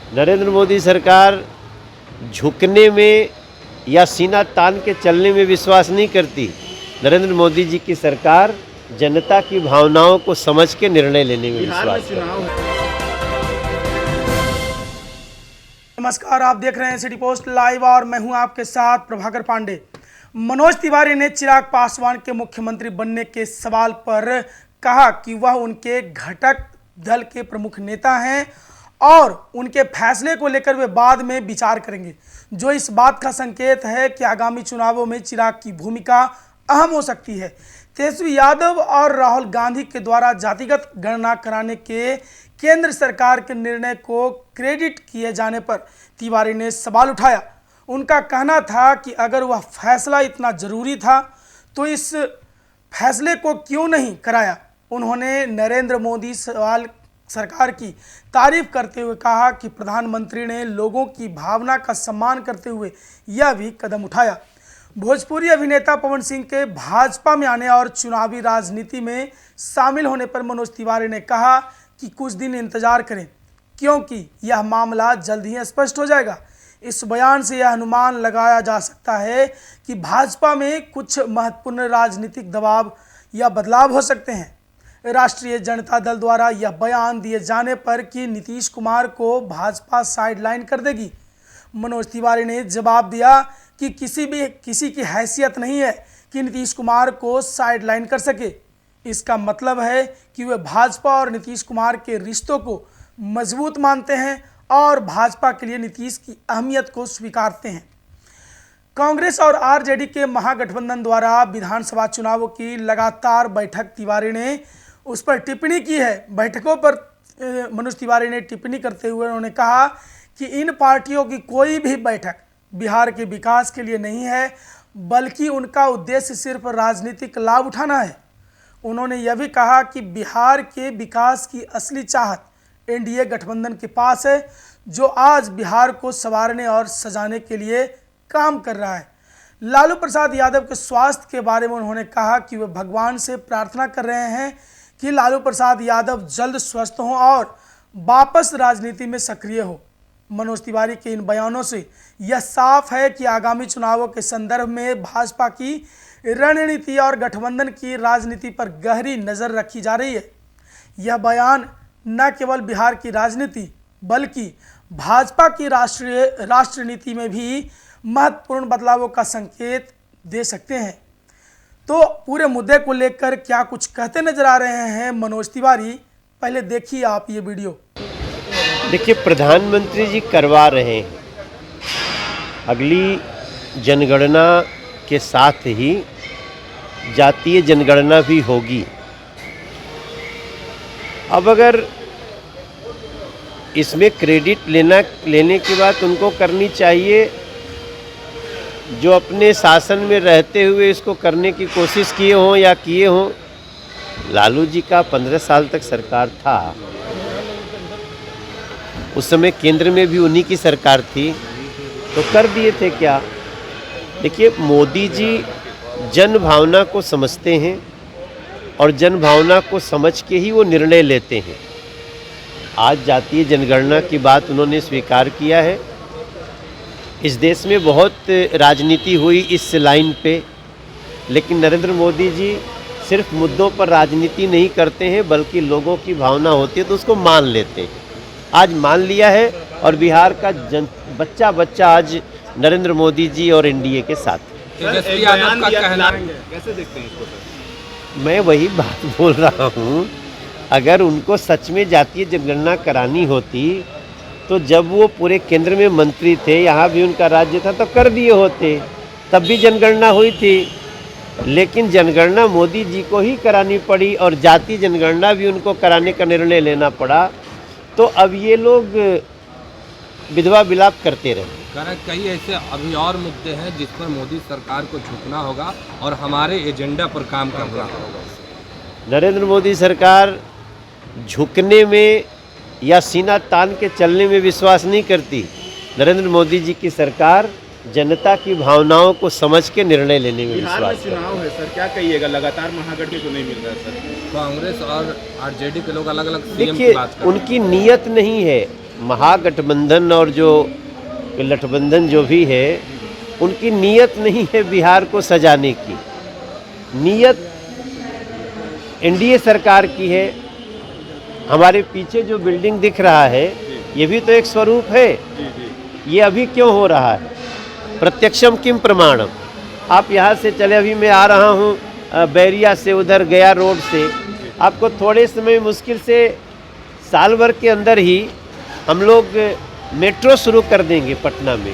नरेंद्र मोदी सरकार झुकने में या सीना तान के चलने में विश्वास नहीं करती। नरेंद्र मोदी जी की सरकार जनता की भावनाओं को समझ के निर्णय लेने में विश्वास करती है। नमस्कार, आप देख रहे हैं सिटी पोस्ट लाइव और मैं हूं आपके साथ प्रभाकर पांडे। मनोज तिवारी ने चिराग पासवान के मुख्यमंत्री बनने के सवाल पर कहा कि वह उनके घटक दल के प्रमुख नेता हैं और उनके फैसले को लेकर वे बाद में विचार करेंगे, जो इस बात का संकेत है कि आगामी चुनावों में चिराग की भूमिका अहम हो सकती है। तेजस्वी यादव और राहुल गांधी के द्वारा जातिगत गणना कराने के केंद्र सरकार के निर्णय को क्रेडिट किए जाने पर तिवारी ने सवाल उठाया। उनका कहना था कि अगर वह फैसला इतना ज़रूरी था तो इस फैसले को क्यों नहीं कराया। उन्होंने नरेंद्र मोदी सरकार की तारीफ करते हुए कहा कि प्रधानमंत्री ने लोगों की भावना का सम्मान करते हुए यह भी कदम उठाया। भोजपुरी अभिनेता पवन सिंह के भाजपा में आने और चुनावी राजनीति में शामिल होने पर मनोज तिवारी ने कहा कि कुछ दिन इंतजार करें, क्योंकि यह मामला जल्द ही स्पष्ट हो जाएगा। इस बयान से यह अनुमान लगाया जा सकता है कि भाजपा में कुछ महत्वपूर्ण राजनीतिक दबाव या बदलाव हो सकते हैं। राष्ट्रीय जनता दल द्वारा यह बयान दिए जाने पर कि नीतीश कुमार को भाजपा साइडलाइन कर देगी, मनोज तिवारी ने जवाब दिया कि किसी की हैसियत नहीं है कि नीतीश कुमार को साइडलाइन कर सके। इसका मतलब है कि वे भाजपा और नीतीश कुमार के रिश्तों को मजबूत मानते हैं और भाजपा के लिए नीतीश की अहमियत को स्वीकारते हैं। कांग्रेस और आरजेडी के महागठबंधन द्वारा विधानसभा चुनावों की लगातार बैठक तिवारी ने उस पर टिप्पणी की है। बैठकों पर मनोज तिवारी ने टिप्पणी करते हुए उन्होंने कहा कि इन पार्टियों की कोई भी बैठक बिहार के विकास के लिए नहीं है, बल्कि उनका उद्देश्य सिर्फ राजनीतिक लाभ उठाना है। उन्होंने यह भी कहा कि बिहार के विकास की असली चाहत एनडीए गठबंधन के पास है, जो आज बिहार को संवारने और सजाने के लिए काम कर रहा है। लालू प्रसाद यादव के स्वास्थ्य के बारे में उन्होंने कहा कि वे भगवान से प्रार्थना कर रहे हैं कि लालू प्रसाद यादव जल्द स्वस्थ हों और वापस राजनीति में सक्रिय हो। मनोज तिवारी के इन बयानों से यह साफ है कि आगामी चुनावों के संदर्भ में भाजपा की रणनीति और गठबंधन की राजनीति पर गहरी नज़र रखी जा रही है। यह बयान न केवल बिहार की राजनीति बल्कि भाजपा की राष्ट्र नीति में भी महत्वपूर्ण बदलावों का संकेत दे सकते हैं। तो पूरे मुद्दे को लेकर क्या कुछ कहते नजर आ रहे हैं मनोज तिवारी, पहले देखिए आप ये वीडियो। देखिए, प्रधानमंत्री जी करवा रहे हैं, अगली जनगणना के साथ ही जातीय जनगणना भी होगी। अब अगर इसमें क्रेडिट लेने की बात उनको करनी चाहिए जो अपने शासन में रहते हुए इसको करने की कोशिश किए हों या किए हों। लालू जी का 15 साल तक सरकार था, उस समय केंद्र में भी उन्हीं की सरकार थी, तो कर दिए थे क्या। देखिए, मोदी जी जन भावना को समझते हैं और जन भावना को समझ के ही वो निर्णय लेते हैं। आज जातीय जनगणना की बात उन्होंने स्वीकार किया है। इस देश में बहुत राजनीति हुई इस लाइन पे, लेकिन नरेंद्र मोदी जी सिर्फ मुद्दों पर राजनीति नहीं करते हैं, बल्कि लोगों की भावना होती है तो उसको मान लेते हैं। आज मान लिया है और बिहार का बच्चा बच्चा आज नरेंद्र मोदी जी और एनडीए के साथ। तेजस्वी यादव का कहना कैसे देखते हैं इसको? मैं वही बात बोल रहा हूँ, अगर उनको सच में जातीय जनगणना करानी होती तो जब वो पूरे केंद्र में मंत्री थे, यहाँ भी उनका राज्य था, तो कर दिए होते, तब भी जनगणना हुई थी। लेकिन जनगणना मोदी जी को ही करानी पड़ी और जातीय जनगणना भी उनको कराने का निर्णय लेना पड़ा, तो अब ये लोग विधवा विलाप करते रहे। कई ऐसे अभी और मुद्दे हैं जिस पर मोदी सरकार को झुकना होगा और हमारे एजेंडा पर काम करना होगा। नरेंद्र मोदी सरकार झुकने में या सीना तान के चलने में विश्वास नहीं करती। नरेंद्र मोदी जी की सरकार जनता की भावनाओं को समझ के निर्णय लेने में बिहार में विश्वास है। चुनाव है सर, क्या कहिएगा? लगातार महागठबंधन को नहीं मिल रहा है सर। कांग्रेस और आरजेडी के लोग अलग अलग सीएम की देखिए, बात कर रहे हैं। उनकी नीयत नहीं है, महागठबंधन और जो गठबंधन जो भी है, उनकी नीयत नहीं है बिहार को सजाने की। नीयत एनडीए सरकार की है। हमारे पीछे जो बिल्डिंग दिख रहा है, ये भी तो एक स्वरूप है। ये अभी क्यों हो रहा है? प्रत्यक्षम किम प्रमाणम। आप यहाँ से चले, अभी मैं आ रहा हूँ बैरिया से, उधर गया रोड से, आपको थोड़े समय, मुश्किल से साल भर के अंदर ही हम लोग मेट्रो शुरू कर देंगे पटना में।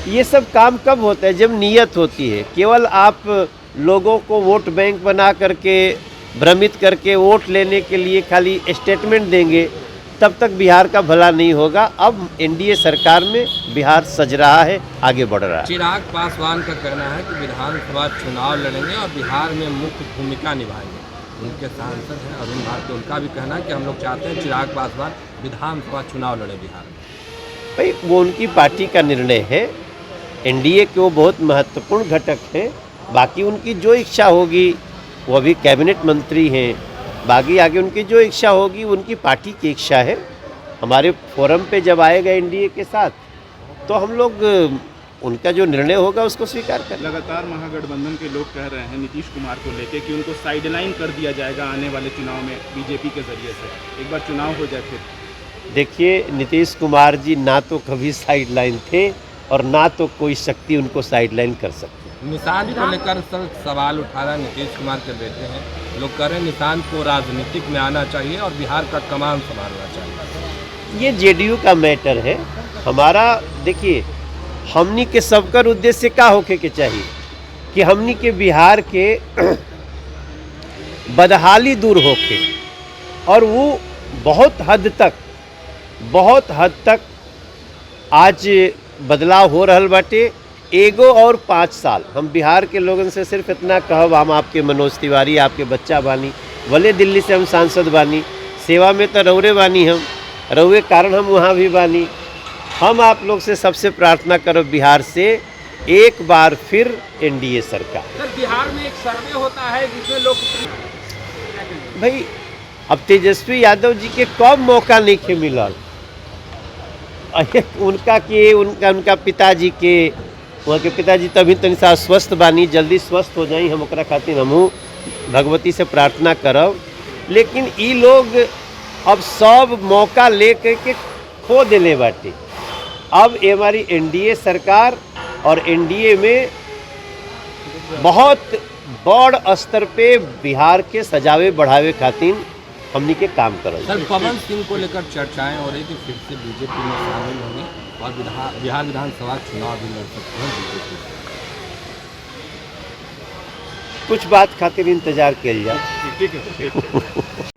ये सब काम कब होता है? जब नीयत होती है। केवल आप लोगों को वोट बैंक बना करके, भ्रमित करके वोट लेने के लिए खाली स्टेटमेंट देंगे, तब तक बिहार का भला नहीं होगा। अब एनडीए सरकार में बिहार सज रहा है, आगे बढ़ रहा है। चिराग पासवान का कहना है कि विधानसभा चुनाव लड़ेंगे और बिहार में मुख्य भूमिका निभाएंगे। उनके सांसद हैं अरुण भारती, उनका भी कहना है कि हम लोग चाहते हैं चिराग पासवान विधानसभा चुनाव लड़े बिहार में। भाई, वो उनकी पार्टी का निर्णय है। एनडीए के वो बहुत महत्वपूर्ण घटक हैं। बाकी उनकी जो इच्छा होगी, वो अभी कैबिनेट मंत्री हैं, बाकी आगे उनकी जो इच्छा होगी उनकी पार्टी की इच्छा है। हमारे फोरम पे जब आएगा एनडीए के साथ, तो हम लोग उनका जो निर्णय होगा उसको स्वीकार करें। लगातार महागठबंधन के लोग कह रहे हैं नीतीश कुमार को लेके कि उनको साइडलाइन कर दिया जाएगा आने वाले चुनाव में बीजेपी के जरिए से। एक बार चुनाव हो जाए फिर। देखिए, नीतीश कुमार जी ना तो कभी साइडलाइन थे और ना तो कोई शक्ति उनको साइडलाइन कर सकती। निशांत को लेकर सवाल उठा रहा नीतीश कुमार के बेटे हैं। लोग कह रहे हैं निशांत को राजनीतिक में आना चाहिए और बिहार का कमान संभालना चाहिए। ये जेडीयू का मैटर है। हमारा देखिए, हमनी के सबकर उद्देश्य क्या होके के चाहिए कि हमनी के बिहार के बदहाली दूर होके, और वो बहुत हद तक आज बदलाव हो रहल बाटे। एगो और 5 साल हम बिहार के लोगन से सिर्फ इतना कहब, हम आपके मनोज तिवारी, आपके बच्चा बानी, भले दिल्ली से हम सांसद बानी, सेवा में तो रौरे बानी, हम रौरे कारण हम वहाँ भी बानी। हम आप लोग से सबसे प्रार्थना करो बिहार से एक बार फिर एनडीए सरकार। सर, बिहार में एक सर्वे होता है जिसमें लोग, भाई, अब तेजस्वी यादव जी के कब मौका नहीं खे मिलल। उनका पिताजी के, वहाँ के पिताजी तभी तनी सा स्वस्थ बानी, जल्दी स्वस्थ हो जाई, हम ओकरा खातिर हमहूँ भगवती से प्रार्थना करब। लेकिन ई लोग अब सब मौका ले के खो देले बाटे। अब ये हमारी एनडीए सरकार और एनडीए में बहुत बड़ स्तर पे बिहार के सजावे बढ़ावे खातिर हमनी के काम करल। सर, पवन सिंह को लेकर चर्चाएं हो रही कि फिर से बीजेपी में शामिल होंगे और बिहार विधानसभा चुनाव भी लड़ सकते हैं बीजेपी। कुछ बात खातिर इंतजार किया जाए। ठीक है।